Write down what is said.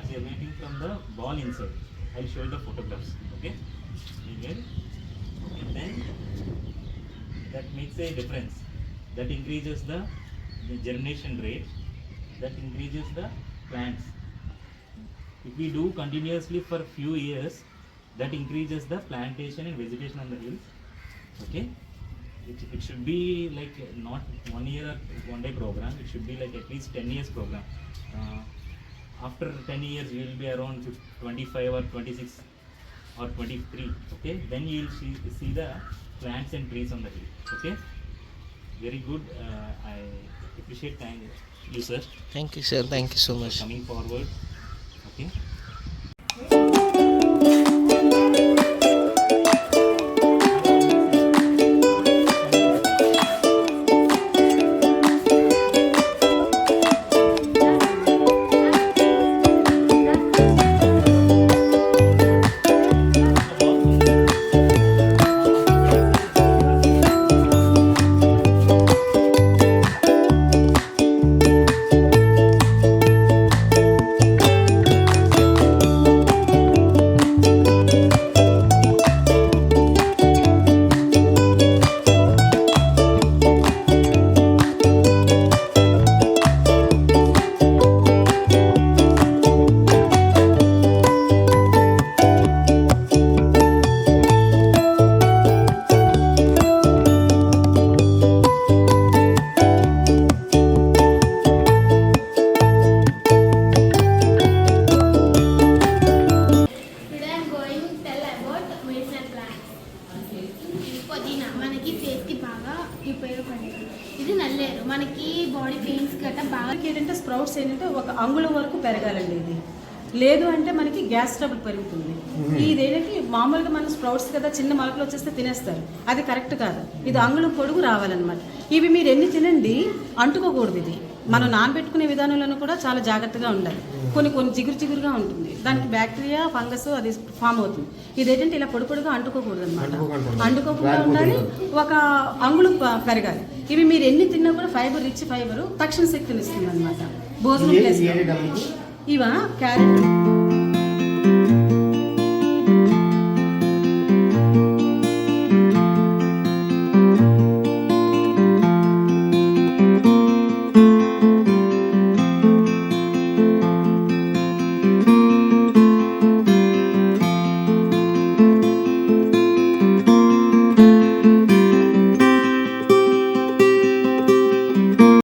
start germinating from the ball inside. I'll show you the photographs. Okay. Again, and then that makes a difference. That increases the germination rate. That increases the plants. If we do continuously for few years, that increases the plantation and vegetation on the hills. Okay. It should be like not 1 year or 1 day program. It should be like at least 10 years program. After 10 years, you will be around 25 or 26 or 23. Okay, then you will see the plants and trees on the hill. Okay, very good. I appreciate you, sir. Thank you, sir. Thank you so much for coming forward. Okay. మనకి ఫేస్కి బాగా ఉపయోగపడేది. ఇది నల్లేరు, మనకి body pains గట్రా బాగా. ఏంటంటే sprouts ఏంటంటే ఒక అంగుళం వరకు పెరగాలండి. ఇది లేదు అంటే మనకి గ్యాస్ ట్రబుల్ పెరుగుతుంది. ఇదేంటి మామూలుగా మన స్ప్రౌట్స్ కదా, చిన్న మొలకలు వచ్చేస్తే తినేస్తారు, అది కరెక్ట్ కాదు. ఇది అంగుళం పొడుగు రావాలన్నమాట. ఇవి మీరు ఎన్ని తినండి అంటుకోకూడదు. ఇది మనం నానబెట్టుకునే విధానంలోనూ కూడా చాలా జాగ్రత్తగా ఉండాలి. కొన్ని జిగురుగా ఉంటుంది, దానికి బ్యాక్టీరియా ఫంగస్ అది ఫామ్ అవుతుంది. ఇదేంటంటే ఇలా పొడుగా అంటుకోకూడదు అనమాట. అంటుకోకుండా ఉండాలి, ఒక అంగుళం పెరగాలి. ఇవి మీరు ఎన్ని తిన్నా కూడా ఫైబర్, రిచ్ ఫైబర్ తక్షణ శక్తిని ఇస్తుంది అనమాట భోజనం ప్లేస్. ఇవా క్యారెట్.